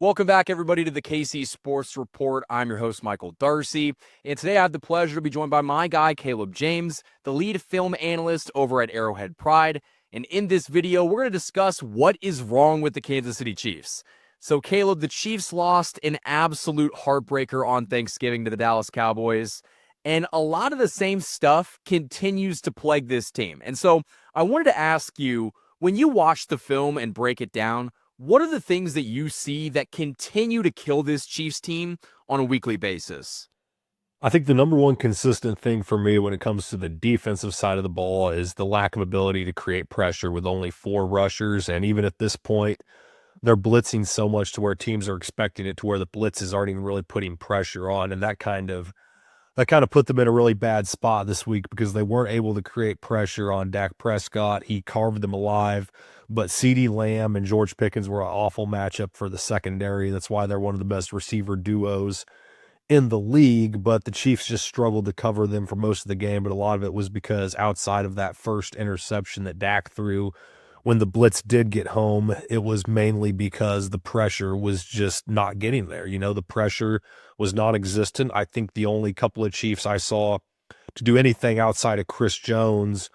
Welcome back, everybody, to the KC Sports Report. I'm your host, Michael Darcy, and today I have the pleasure to be joined by my guy, Caleb James, the lead film analyst over at Arrowhead Pride. And in this video, we're going to discuss what is wrong with the Kansas City Chiefs. So, Caleb, the Chiefs lost an absolute heartbreaker on Thanksgiving to the Dallas Cowboys, and a lot of the same stuff continues to plague this team. And so, I wanted to ask you, when you watch the film and break it down, what are the things that you see that continue to kill this Chiefs team on a weekly basis? I think the number one consistent thing for me when it comes to the defensive side of the ball is the lack of ability to create pressure with only four rushers. And even at this point, they're blitzing so much to where teams are expecting it to where the blitzes aren't even really putting pressure on. And that kind of put them in a really bad spot this week because they weren't able to create pressure on Dak Prescott. He carved them alive, but CeeDee Lamb and George Pickens were an awful matchup for the secondary. That's why they're one of the best receiver duos in the league, but the Chiefs just struggled to cover them for most of the game. But a lot of it was because outside of that first interception that Dak threw, when the blitz did get home, it was mainly because the pressure was just not getting there. The pressure was non-existent. I think the only couple of Chiefs I saw to do anything outside of Chris Jones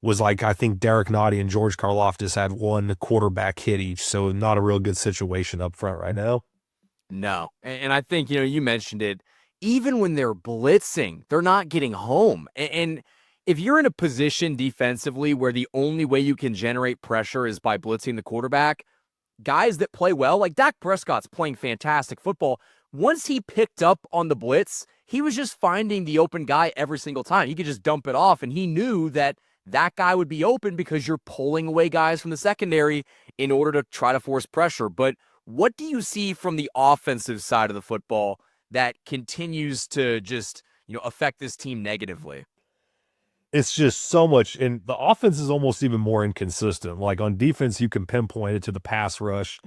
was I think Derek Nottie and George Karlaftis had one quarterback hit each. So not a real good situation up front right now. No. And I think, you mentioned it. Even when they're blitzing, they're not getting home. And if you're in a position defensively where the only way you can generate pressure is by blitzing the quarterback, guys that play well, like Dak Prescott's playing fantastic football. Once he picked up on the blitz, he was just finding the open guy every single time. He could just dump it off, and he knew that guy would be open because you're pulling away guys from the secondary in order to try to force pressure. But what do you see from the offensive side of the football that continues to just, affect this team negatively? It's just so much, and the offense is almost even more inconsistent. Like on defense, you can pinpoint it to the pass rush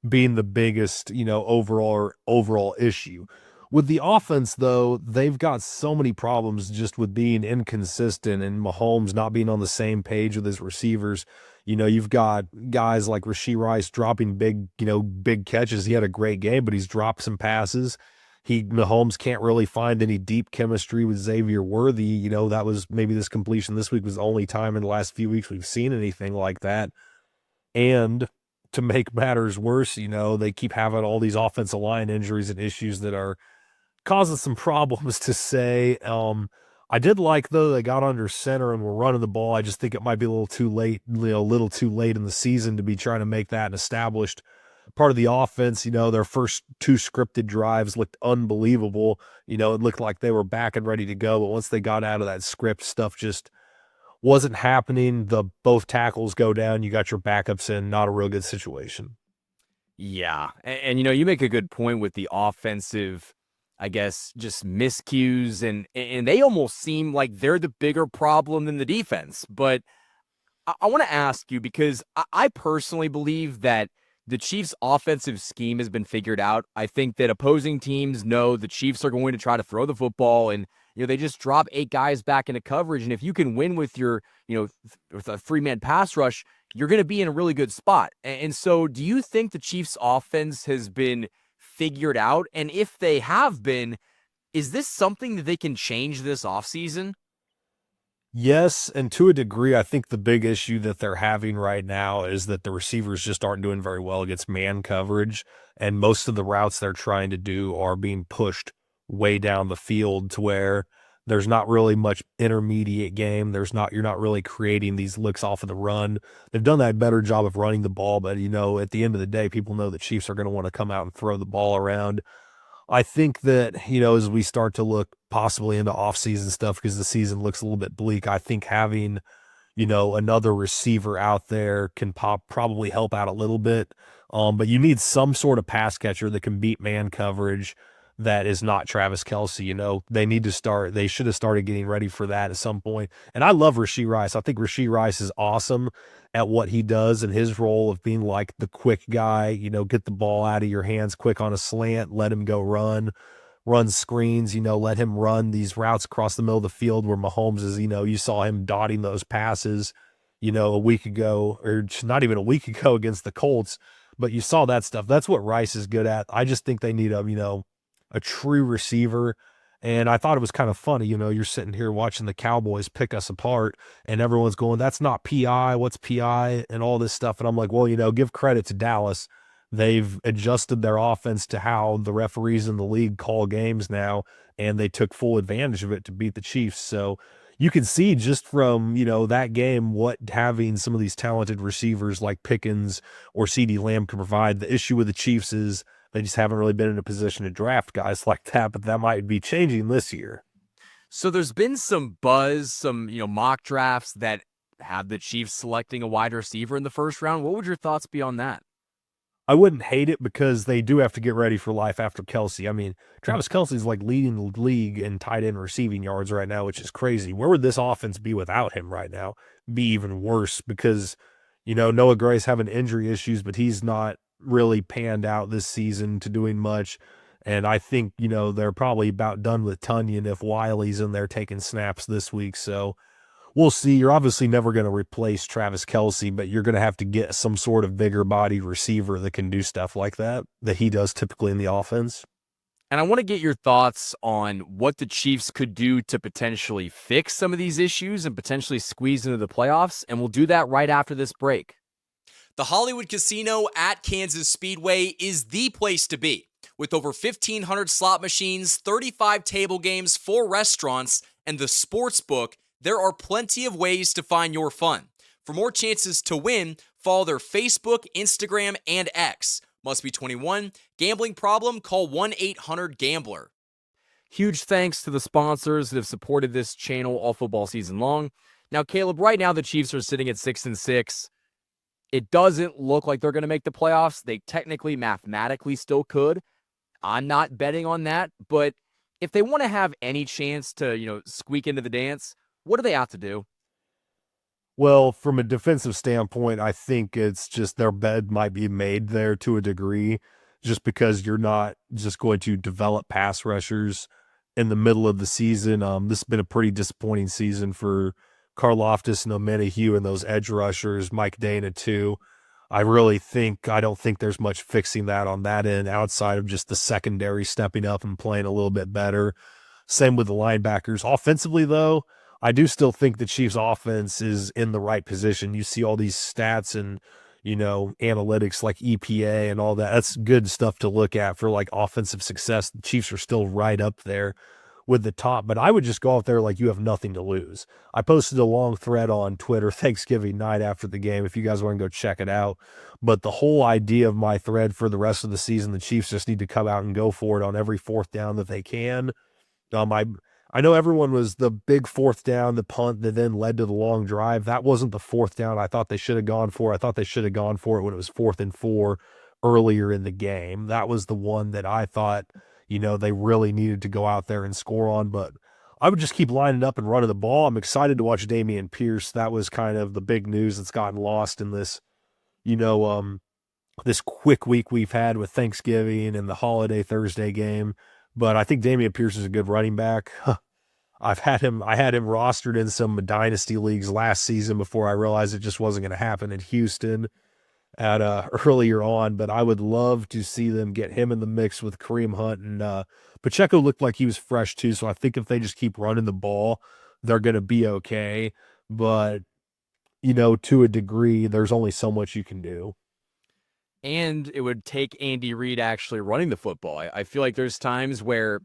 being the biggest, overall issue. With the offense, though, they've got so many problems just with being inconsistent and Mahomes not being on the same page with his receivers. You've got guys like Rashee Rice dropping big catches. He had a great game, but he's dropped some passes. Mahomes can't really find any deep chemistry with Xavier Worthy. That was maybe this completion this week was the only time in the last few weeks we've seen anything like that. And to make matters worse, they keep having all these offensive line injuries and issues that are causing some problems to say. I did like, though, they got under center and were running the ball. I just think it might be a little too late, a little too late in the season to be trying to make that an established part of the offense. Their first two scripted drives looked unbelievable. It looked like they were back and ready to go, but once they got out of that script, stuff just wasn't happening. Both tackles go down. You got your backups in. Not a real good situation. Yeah. And you make a good point with the offensive, I guess, just miscues, and they almost seem like they're the bigger problem than the defense. But I want to ask you, because I personally believe that the Chiefs' offensive scheme has been figured out. I think that opposing teams know the Chiefs are going to try to throw the football, and they just drop 8 guys back into coverage. And if you can win with your, with a 3-man pass rush, you're going to be in a really good spot. And so, do you think the Chiefs' offense has been figured out? And if they have been, is this something that they can change this offseason? Yes, and to a degree, I think the big issue that they're having right now is that the receivers just aren't doing very well against man coverage, and most of the routes they're trying to do are being pushed way down the field to where there's not really much intermediate game. You're not really creating these looks off of the run. They've done that better job of running the ball, but at the end of the day, people know the Chiefs are going to want to come out and throw the ball around. I think that, as we start to look possibly into off-season stuff, because the season looks a little bit bleak, I think having, another receiver out there can probably help out a little bit. But you need some sort of pass catcher that can beat man coverage that is not Travis Kelce. They should have started getting ready for that at some point. And I love Rashee Rice. I think Rashee Rice is awesome at what he does and his role of being like the quick guy, get the ball out of your hands quick on a slant, let him go run screens, let him run these routes across the middle of the field where Mahomes is, you saw him dotting those passes, a week ago, or not even a week ago against the Colts But you saw that stuff. That's what Rice is good at. I just think they need a true receiver. And I thought it was kind of funny, you're sitting here watching the Cowboys pick us apart and everyone's going, that's not PI, what's PI, and all this stuff. And I'm like, well, give credit to Dallas. They've adjusted their offense to how the referees in the league call games now, and they took full advantage of it to beat the Chiefs. So you can see just from, that game what having some of these talented receivers like Pickens or CeeDee Lamb can provide. The issue with the Chiefs is they just haven't really been in a position to draft guys like that, but that might be changing this year. So there's been some buzz, some, mock drafts that have the Chiefs selecting a wide receiver in the first round. What would your thoughts be on that? I wouldn't hate it because they do have to get ready for life after Kelsey. I mean, Travis Kelsey's like leading the league in tight end receiving yards right now, which is crazy. Where would this offense be without him right now? Be even worse because, Noah Gray's having injury issues, but he's not really panned out this season to doing much. And I think, they're probably about done with Tunyon if Wiley's in there taking snaps this week. So we'll see. You're obviously never going to replace Travis Kelsey, but you're going to have to get some sort of bigger body receiver that can do stuff like that he does typically in the offense. And I want to get your thoughts on what the Chiefs could do to potentially fix some of these issues and potentially squeeze into the playoffs. And we'll do that right after this break. The Hollywood Casino at Kansas Speedway is the place to be. With over 1,500 slot machines, 35 table games, 4 restaurants, and the sports book, there are plenty of ways to find your fun. For more chances to win, follow their Facebook, Instagram, and X. Must be 21. Gambling problem? Call 1-800-GAMBLER. Huge thanks to the sponsors that have supported this channel all football season long. Now, Caleb, right now the Chiefs are sitting at 6-6. It doesn't look like they're going to make the playoffs. They technically, mathematically still could. I'm not betting on that, but if they want to have any chance to, squeak into the dance, what do they have to do? Well, from a defensive standpoint, I think it's just their bed might be made there to a degree, just because you're not just going to develop pass rushers in the middle of the season. This has been a pretty disappointing season for Karlaftis and Omenihu and those edge rushers, Mike Dana too. I don't think there's much fixing that on that end outside of just the secondary stepping up and playing a little bit better. Same with the linebackers. Offensively, though, I do still think the Chiefs' offense is in the right position. You see all these stats and, analytics like EPA and all that. That's good stuff to look at for like offensive success. The Chiefs are still right up there with the top, but I would just go out there like you have nothing to lose. I posted a long thread on Twitter Thanksgiving night after the game if you guys want to go check it out. But the whole idea of my thread for the rest of the season, the Chiefs just need to come out and go for it on every fourth down that they can. I know everyone was the big fourth down, the punt that then led to the long drive. That wasn't the fourth down I thought they should have gone for. I thought they should have gone for it when it was 4th and 4 earlier in the game. That was the one that I thought, they really needed to go out there and score on. But I would just keep lining up and running the ball. I'm excited to watch Dameon Pierce. That was kind of the big news that's gotten lost in this, this quick week we've had with Thanksgiving and the holiday Thursday game. But I think Dameon Pierce is a good running back. I had him rostered in some dynasty leagues last season before I realized it just wasn't going to happen in Houston at earlier on, but I would love to see them get him in the mix with Kareem Hunt, and Pacheco looked like he was fresh too. So I think if they just keep running the ball, they're going to be okay. But to a degree, there's only so much you can do. And it would take Andy Reid actually running the football. I feel like there's times where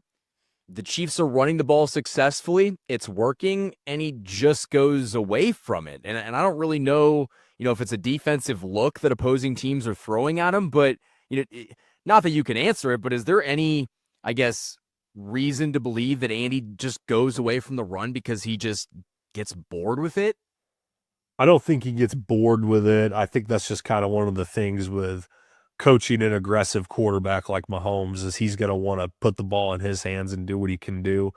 the Chiefs are running the ball successfully, it's working, and he just goes away from it. And I don't really know, if it's a defensive look that opposing teams are throwing at him, but, not that you can answer it, but is there any, I guess, reason to believe that Andy just goes away from the run because he just gets bored with it? I don't think he gets bored with it. I think that's just kind of one of the things with coaching an aggressive quarterback like Mahomes is he's going to want to put the ball in his hands and do what he can do.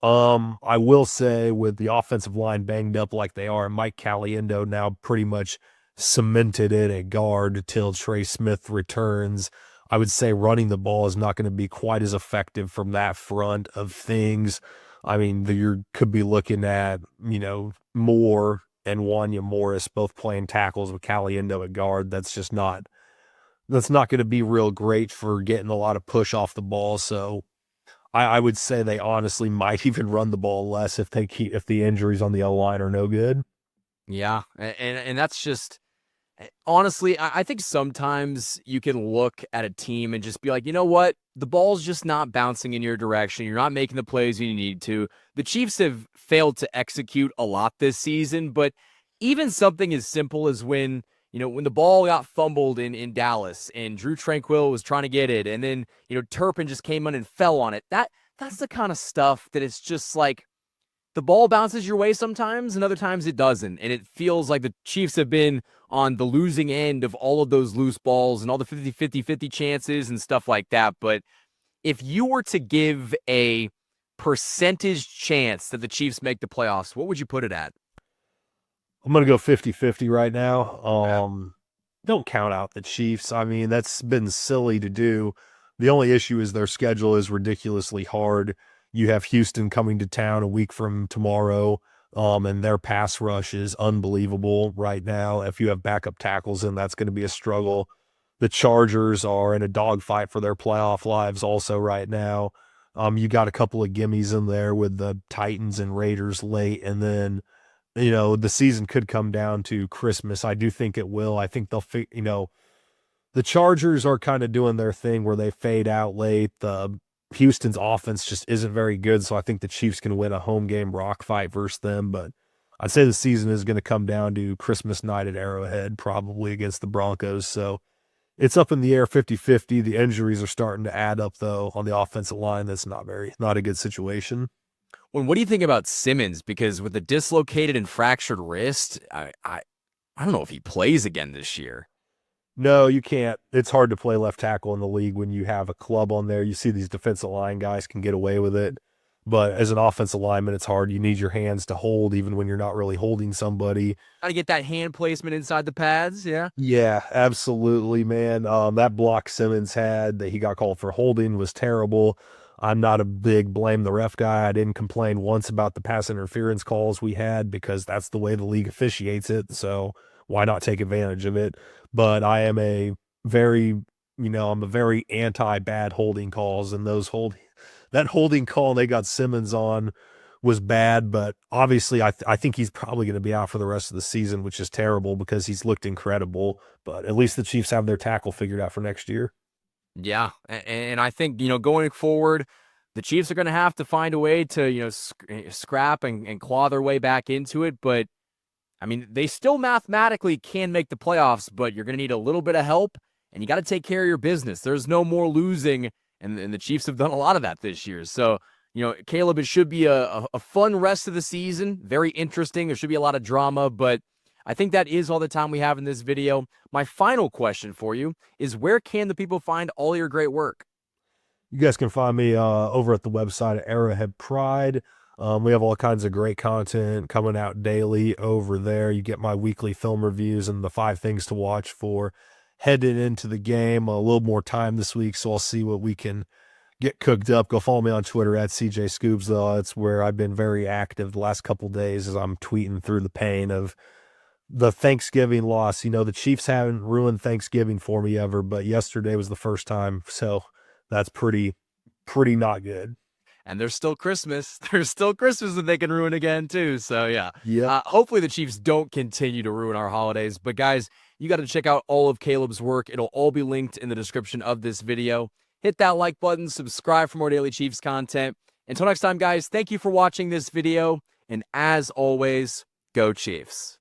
I will say with the offensive line banged up like they are, Mike Caliendo now pretty much cemented in a guard till Trey Smith returns. I would say running the ball is not going to be quite as effective from that front of things. I mean, you could be looking at, Moore and Wanya Morris both playing tackles with Caliendo at guard. That's just not that's not going to be real great for getting a lot of push off the ball. So I would say they honestly might even run the ball less if if the injuries on the O line are no good. Yeah, and that's just honestly, I think sometimes you can look at a team and just be like, you know what? The ball's just not bouncing in your direction. You're not making the plays you need to. The Chiefs have failed to execute a lot this season, but even something as simple as when the ball got fumbled in Dallas and Drew Tranquill was trying to get it, and then, Turpin just came in and fell on it. That's the kind of stuff that it's just like the ball bounces your way sometimes, and other times it doesn't. And it feels like the Chiefs have been on the losing end of all of those loose balls and all the 50 chances and stuff like that. But if you were to give a percentage chance that the Chiefs make the playoffs, what would you put it at? I'm going to go 50-50 right now. Okay. Don't count out the Chiefs. I mean, that's been silly to do. The only issue is their schedule is ridiculously hard. You have Houston coming to town a week from tomorrow, and their pass rush is unbelievable right now. If you have backup tackles in, that's going to be a struggle. The Chargers are in a dogfight for their playoff lives also right now. You got a couple of gimmies in there with the Titans and Raiders late, and then the season could come down to Christmas. I do think it will. I think the Chargers are kind of doing their thing where they fade out late. The Houston's offense just isn't very good, so I think the Chiefs can win a home game rock fight versus them. But I'd say the season is going to come down to Christmas night at Arrowhead, probably against the Broncos. So it's up in the air 50-50. The injuries are starting to add up, though, on the offensive line. That's not a good situation. Well, what do you think about Simmons? Because with the dislocated and fractured wrist, I don't know if he plays again this year. No, you can't. It's hard to play left tackle in the league when you have a club on there. You see these defensive line guys can get away with it. But as an offensive lineman, it's hard. You need your hands to hold even when you're not really holding somebody. Got to get that hand placement inside the pads. Yeah. Yeah, absolutely, man. That block Simmons had that he got called for holding was terrible. I'm not a big blame the ref guy. I didn't complain once about the pass interference calls we had because that's the way the league officiates it. So why not take advantage of it? But I am I'm a very anti bad holding calls, and that holding call they got Simmons on was bad, but obviously I think he's probably going to be out for the rest of the season, which is terrible because he's looked incredible. But at least the Chiefs have their tackle figured out for next year. Yeah. And I think, going forward, the Chiefs are going to have to find a way to, scrap and claw their way back into it. But I mean, they still mathematically can make the playoffs, but you're going to need a little bit of help, and you got to take care of your business. There's no more losing, and the Chiefs have done a lot of that this year. So, Caleb, it should be a fun rest of the season. Very interesting. There should be a lot of drama, but I think that is all the time we have in this video. My final question for you is, where can the people find all your great work? You guys can find me over at the website at Arrowhead Pride. We have all kinds of great content coming out daily over there. You get my weekly film reviews and the 5 things to watch for heading into the game. A little more time this week, so I'll see what we can get cooked up. Go follow me on Twitter at CJ Scoobs, though. It's where I've been very active the last couple days as I'm tweeting through the pain of the Thanksgiving loss. The Chiefs haven't ruined Thanksgiving for me ever, but yesterday was the first time, so that's pretty not good. And there's still Christmas. There's still Christmas that they can ruin again, too. So, yeah. Yep. Hopefully the Chiefs don't continue to ruin our holidays. But, guys, you got to check out all of Caleb's work. It'll all be linked in the description of this video. Hit that like button. Subscribe for more Daily Chiefs content. Until next time, guys, thank you for watching this video. And as always, go Chiefs.